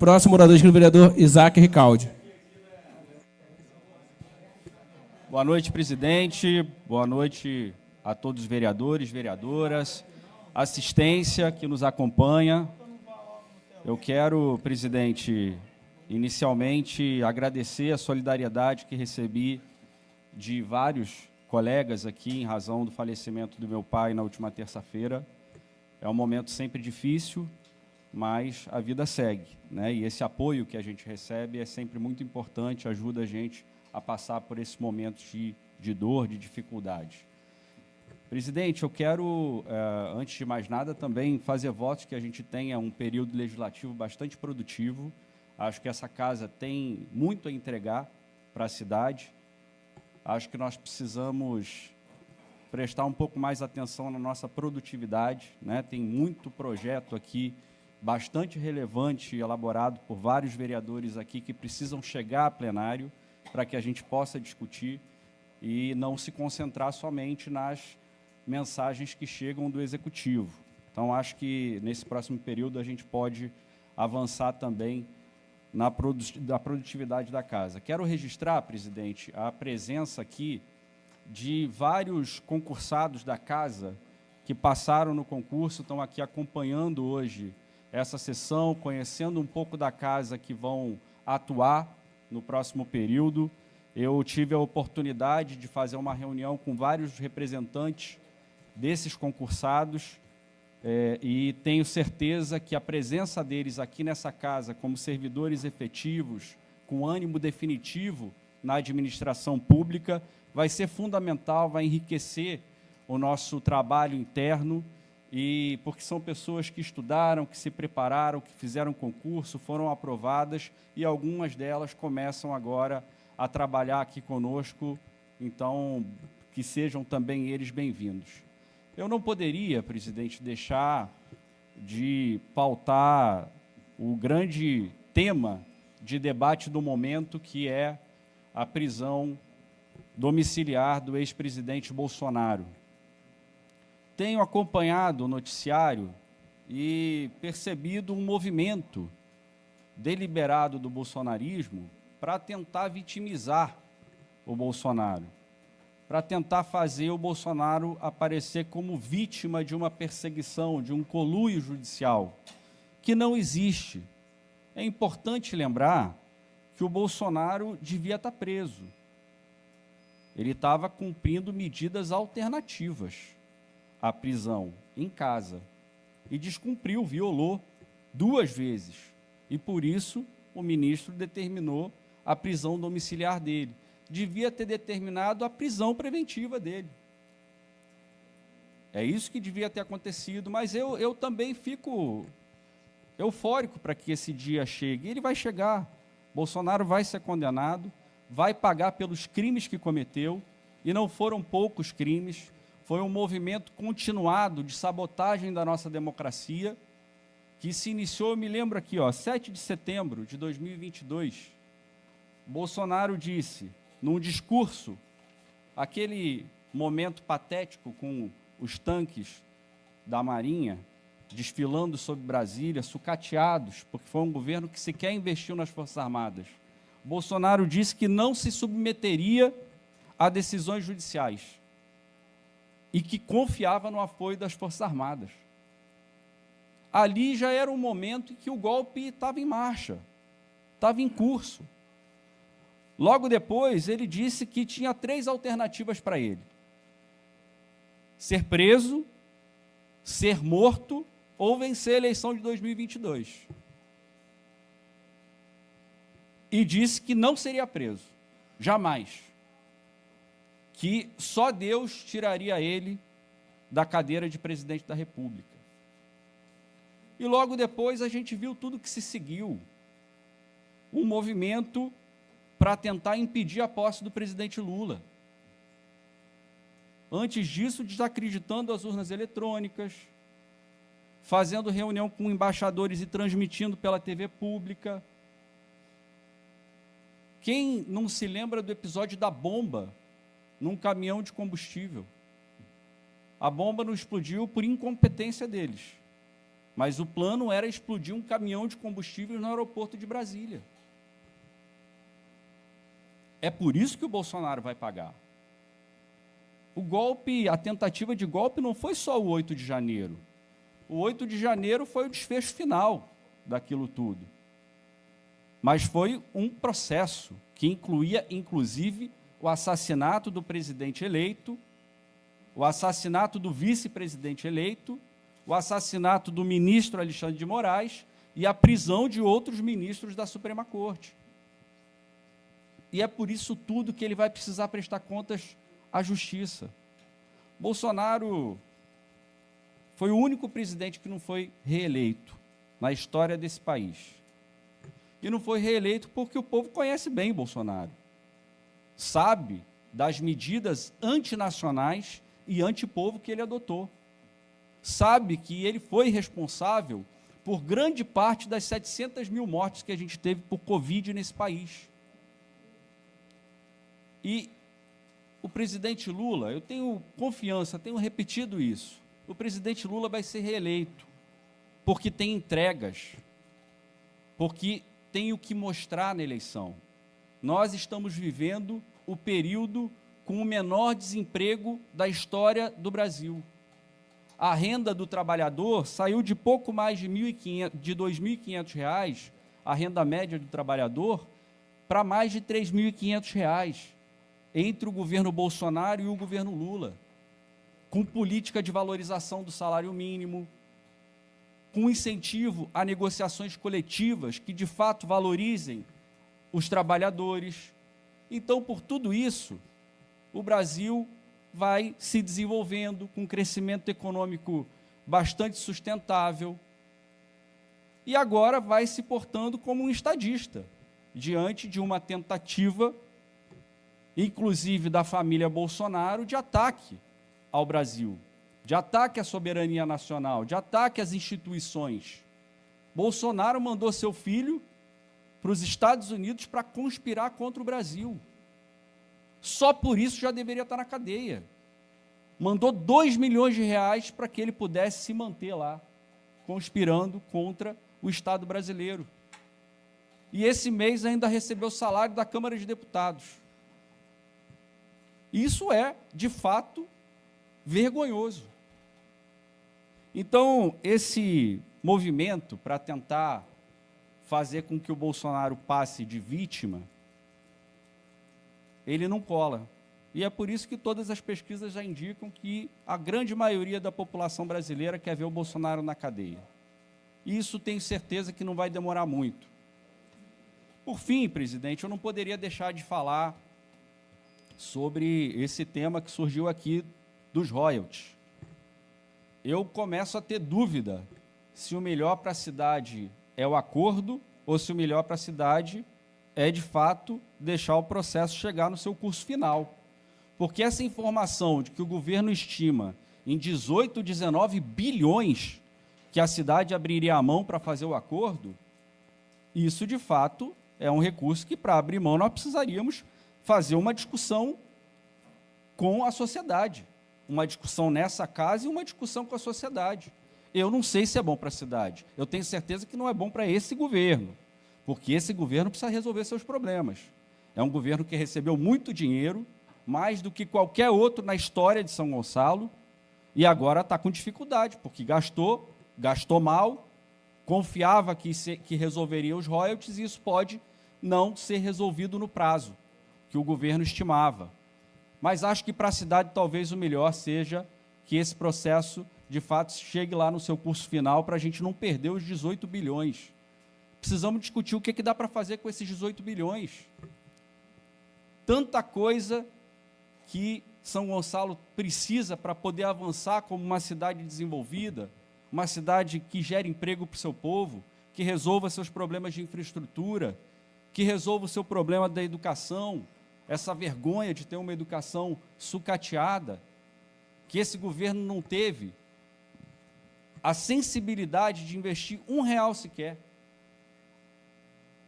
Próximo orador, o vereador Isaac Ricaldi. Boa noite, presidente. Boa noite a todos os vereadores, vereadoras, assistência que nos acompanha. Eu quero, presidente, inicialmente agradecer a solidariedade que recebi de vários colegas aqui em razão do falecimento do meu pai na última terça-feira. É um momento sempre difícil, mas a vida segue, né? E esse apoio que a gente recebe é sempre muito importante, ajuda a gente a passar por esses momentos de dor, de dificuldade. Presidente, eu quero, antes de mais nada, também fazer votos que a gente tenha um período legislativo bastante produtivo. Acho que essa casa tem muito a entregar para a cidade. Acho que nós precisamos prestar um pouco mais atenção na nossa produtividade, né? Tem muito projeto aqui, bastante relevante, elaborado por vários vereadores aqui, que precisam chegar a plenário para que a gente possa discutir e não se concentrar somente nas mensagens que chegam do Executivo. Então, acho que nesse próximo período a gente pode avançar também na produtividade da casa. Quero registrar, presidente, a presença aqui de vários concursados da casa que passaram no concurso, estão aqui acompanhando hoje essa sessão, conhecendo um pouco da casa que vão atuar no próximo período. Eu tive a oportunidade de fazer uma reunião com vários representantes desses concursados e tenho certeza que a presença deles aqui nessa casa, como servidores efetivos, com ânimo definitivo na administração pública, vai ser fundamental, vai enriquecer o nosso trabalho interno, e porque são pessoas que estudaram, que se prepararam, que fizeram concurso, foram aprovadas, e algumas delas começam agora a trabalhar aqui conosco, então que sejam também eles bem-vindos. Eu não poderia, presidente, deixar de pautar o grande tema de debate do momento, que é a prisão domiciliar do ex-presidente Bolsonaro. Tenho acompanhado o noticiário e percebido um movimento deliberado do bolsonarismo para tentar vitimizar o Bolsonaro, para tentar fazer o Bolsonaro aparecer como vítima de uma perseguição, de um conluio judicial, que não existe. É importante lembrar que o Bolsonaro devia estar preso. Ele estava cumprindo medidas alternativas à prisão em casa e descumpriu, violou 2 vezes. E, por isso, o ministro determinou a prisão domiciliar dele. Devia ter determinado a prisão preventiva dele. É isso que devia ter acontecido, mas eu também fico eufórico para que esse dia chegue. Ele vai chegar, Bolsonaro vai ser condenado, vai pagar pelos crimes que cometeu, e não foram poucos crimes, foi um movimento continuado de sabotagem da nossa democracia, que se iniciou, me lembro aqui, 7 de setembro de 2022, Bolsonaro disse, num discurso, aquele momento patético com os tanques da Marinha desfilando sobre Brasília, sucateados, porque foi um governo que sequer investiu nas Forças Armadas. Bolsonaro disse que não se submeteria a decisões judiciais e que confiava no apoio das Forças Armadas. Ali já era um momento em que o golpe estava em marcha, estava em curso. Logo depois, ele disse que tinha 3 alternativas para ele: ser preso, ser morto ou vencer a eleição de 2022. E disse que não seria preso, jamais. Que só Deus tiraria ele da cadeira de presidente da República. E logo depois a gente viu tudo que se seguiu. Um movimento para tentar impedir a posse do presidente Lula. Antes disso, desacreditando as urnas eletrônicas, fazendo reunião com embaixadores e transmitindo pela TV pública. Quem não se lembra do episódio da bomba num caminhão de combustível? A bomba não explodiu por incompetência deles. mas o plano era explodir um caminhão de combustível no aeroporto de Brasília. É por isso que o Bolsonaro vai pagar. O golpe, a tentativa de golpe não foi só o 8 de janeiro. O 8 de janeiro foi o desfecho final daquilo tudo. Mas foi um processo que incluía, inclusive, o assassinato do presidente eleito, o assassinato do vice-presidente eleito, o assassinato do ministro Alexandre de Moraes e a prisão de outros ministros da Suprema Corte. E é por isso tudo que ele vai precisar prestar contas à Justiça. Bolsonaro foi o único presidente que não foi reeleito na história desse país. E não foi reeleito porque o povo conhece bem Bolsonaro. Sabe das medidas antinacionais e antipovo que ele adotou. Sabe que ele foi responsável por grande parte das 700 mil mortes que a gente teve por Covid nesse país. E o presidente Lula, eu tenho confiança, tenho repetido isso, o presidente Lula vai ser reeleito, porque tem entregas, porque tem o que mostrar na eleição. Nós estamos vivendo o período com o menor desemprego da história do Brasil. A renda do trabalhador saiu de pouco mais de R$ 2.500, a renda média do trabalhador, para mais de R$ 3.500, entre o governo Bolsonaro e o governo Lula, com política de valorização do salário mínimo, com incentivo a negociações coletivas que, de fato, valorizem os trabalhadores. Então, por tudo isso, o Brasil vai se desenvolvendo com um crescimento econômico bastante sustentável e agora vai se portando como um estadista, diante de uma tentativa, inclusive da família Bolsonaro, de ataque ao Brasil, de ataque à soberania nacional, de ataque às instituições. Bolsonaro mandou seu filho para os Estados Unidos para conspirar contra o Brasil. Só por isso já deveria estar na cadeia. Mandou R$ 2 milhões para que ele pudesse se manter lá, conspirando contra o Estado brasileiro. E esse mês ainda recebeu o salário da Câmara de Deputados. Isso é, de fato, vergonhoso. Então, esse movimento para tentar fazer com que o Bolsonaro passe de vítima, ele não cola. E é por isso que todas as pesquisas já indicam que a grande maioria da população brasileira quer ver o Bolsonaro na cadeia. E isso tenho certeza que não vai demorar muito. Por fim, presidente, eu não poderia deixar de falar sobre esse tema que surgiu aqui dos royalties. Eu começo a ter dúvida se o melhor para a cidade é o acordo ou se o melhor para a cidade é, de fato, deixar o processo chegar no seu curso final. Porque essa informação de que o governo estima em 18, 19 bilhões que a cidade abriria a mão para fazer o acordo, isso, de fato, é um recurso que, para abrir mão, nós precisaríamos fazer uma discussão com a sociedade, uma discussão nessa casa e uma discussão com a sociedade. Eu não sei se é bom para a cidade, eu tenho certeza que não é bom para esse governo, porque esse governo precisa resolver seus problemas. É um governo que recebeu muito dinheiro, mais do que qualquer outro na história de São Gonçalo, e agora está com dificuldade, porque gastou mal, confiava que resolveria os royalties, e isso pode não ser resolvido no prazo que o governo estimava. Mas acho que para a cidade talvez o melhor seja que esse processo, de fato, chegue lá no seu curso final para a gente não perder os 18 bilhões. Precisamos discutir o que dá para fazer com esses 18 bilhões. Tanta coisa que São Gonçalo precisa para poder avançar como uma cidade desenvolvida, uma cidade que gere emprego para o seu povo, que resolva seus problemas de infraestrutura, que resolva o seu problema da educação, essa vergonha de ter uma educação sucateada, que esse governo não teve a sensibilidade de investir R$1 sequer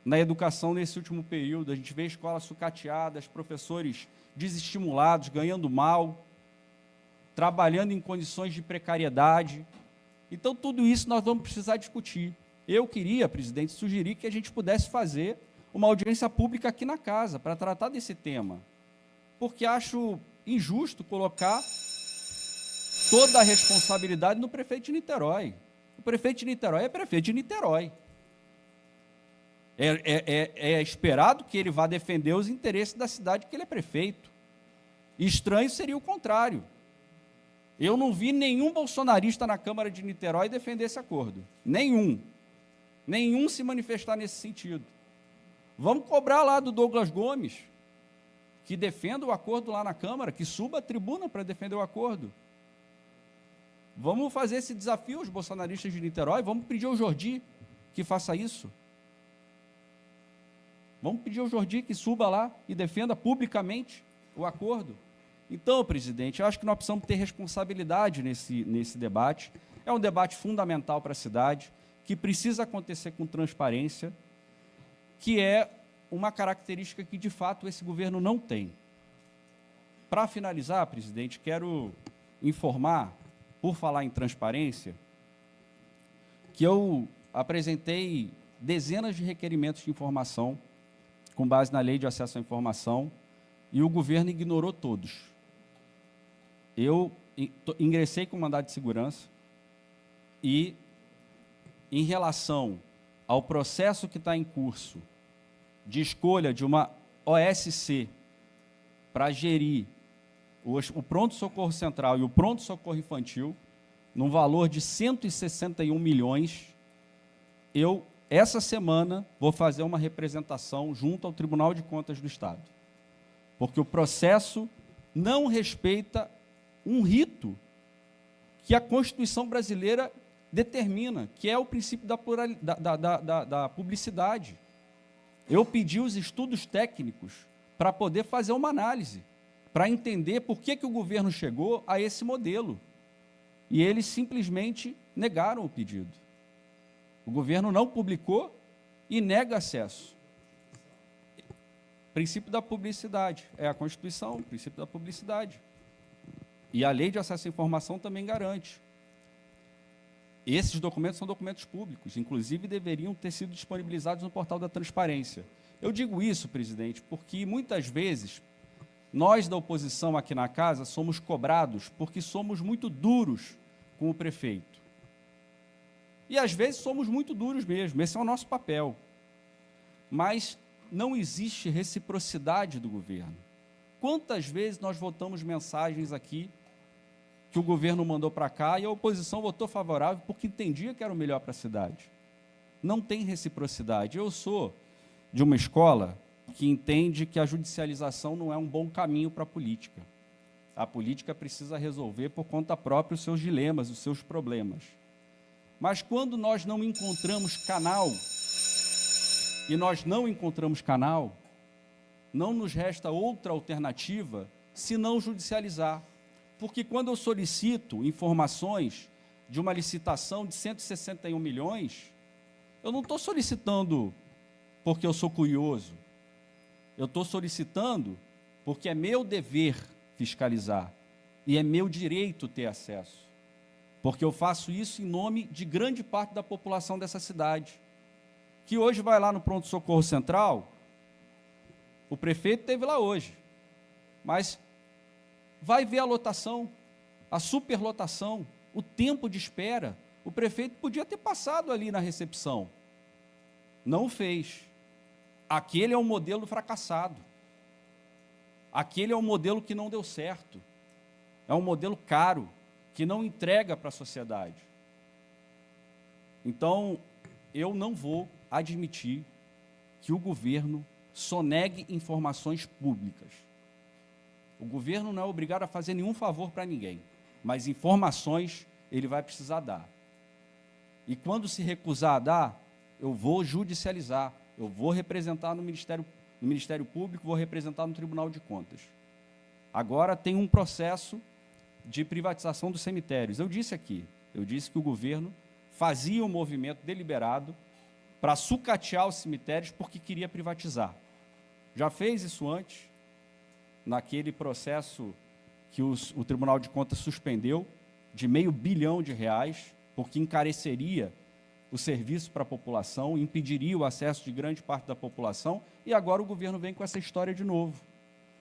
na educação nesse último período. A gente vê escolas sucateadas, professores desestimulados, ganhando mal, trabalhando em condições de precariedade. Então, tudo isso nós vamos precisar discutir. Eu queria, presidente, sugerir que a gente pudesse fazer uma audiência pública aqui na casa para tratar desse tema, porque acho injusto colocar toda a responsabilidade no prefeito de Niterói. O prefeito de Niterói é prefeito de Niterói. É esperado que ele vá defender os interesses da cidade que ele é prefeito. Estranho seria o contrário. Eu não vi nenhum bolsonarista na Câmara de Niterói defender esse acordo. Nenhum. Nenhum se manifestar nesse sentido. Vamos cobrar lá do Douglas Gomes, que defenda o acordo lá na Câmara, que suba a tribuna para defender o acordo. Vamos fazer esse desafio aos bolsonaristas de Niterói, vamos pedir ao Jordi que faça isso. Vamos pedir ao Jordi que suba lá e defenda publicamente o acordo. Então, presidente, eu acho que nós precisamos ter responsabilidade nesse debate. É um debate fundamental para a cidade, que precisa acontecer com transparência, que é uma característica que, de fato, esse governo não tem. Para finalizar, presidente, quero informar, por falar em transparência, que eu apresentei dezenas de requerimentos de informação com base na Lei de Acesso à Informação e o governo ignorou todos. Eu ingressei com mandado de segurança e, em relação ao processo que está em curso de escolha de uma OSC para gerir o pronto-socorro central e o pronto-socorro infantil, num valor de 161 milhões, eu, essa semana, vou fazer uma representação junto ao Tribunal de Contas do Estado, porque o processo não respeita um rito que a Constituição brasileira determina, que é o princípio da publicidade. Eu pedi os estudos técnicos para poder fazer uma análise, para entender por que o governo chegou a esse modelo. E eles simplesmente negaram o pedido. O governo não publicou e nega acesso. Princípio da publicidade, é a Constituição, o princípio da publicidade. E a Lei de Acesso à Informação também garante. Esses documentos são documentos públicos, inclusive deveriam ter sido disponibilizados no portal da transparência. Eu digo isso, presidente, porque muitas vezes nós da oposição aqui na casa somos cobrados porque somos muito duros com o prefeito. E às vezes somos muito duros mesmo, esse é o nosso papel. Mas não existe reciprocidade do governo. Quantas vezes nós votamos mensagens aqui que o governo mandou para cá e a oposição votou favorável porque entendia que era o melhor para a cidade? Não tem reciprocidade. Eu sou de uma escola que entende que a judicialização não é um bom caminho para a política. A política precisa resolver por conta própria os seus dilemas, os seus problemas. Mas quando nós não encontramos canal, e nós não encontramos canal, não nos resta outra alternativa senão judicializar. Porque quando eu solicito informações de uma licitação de 161 milhões, eu não estou solicitando porque eu sou curioso, eu estou solicitando porque é meu dever fiscalizar e é meu direito ter acesso, porque eu faço isso em nome de grande parte da população dessa cidade, que hoje vai lá no pronto-socorro central. O prefeito esteve lá hoje, mas vai ver a lotação, a superlotação, o tempo de espera. O prefeito podia ter passado ali na recepção, não fez. Aquele é um modelo fracassado, aquele é um modelo que não deu certo, é um modelo caro, que não entrega para a sociedade. Então, eu não vou admitir que o governo sonegue informações públicas. O governo não é obrigado a fazer nenhum favor para ninguém, mas informações ele vai precisar dar. E quando se recusar a dar, eu vou judicializar, eu vou representar no Ministério Público, vou representar no Tribunal de Contas. Agora tem um processo de privatização dos cemitérios. Eu disse que o governo fazia um movimento deliberado para sucatear os cemitérios porque queria privatizar. Já fez isso antes, naquele processo que o Tribunal de Contas suspendeu, de R$500 milhão, porque encareceria o serviço para a população, impediria o acesso de grande parte da população, e agora o governo vem com essa história de novo.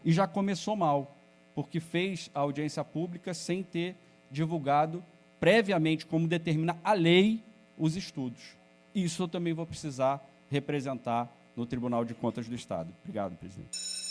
E já começou mal, porque fez a audiência pública sem ter divulgado previamente, como determina a lei, os estudos. Isso eu também vou precisar representar no Tribunal de Contas do Estado. Obrigado, presidente.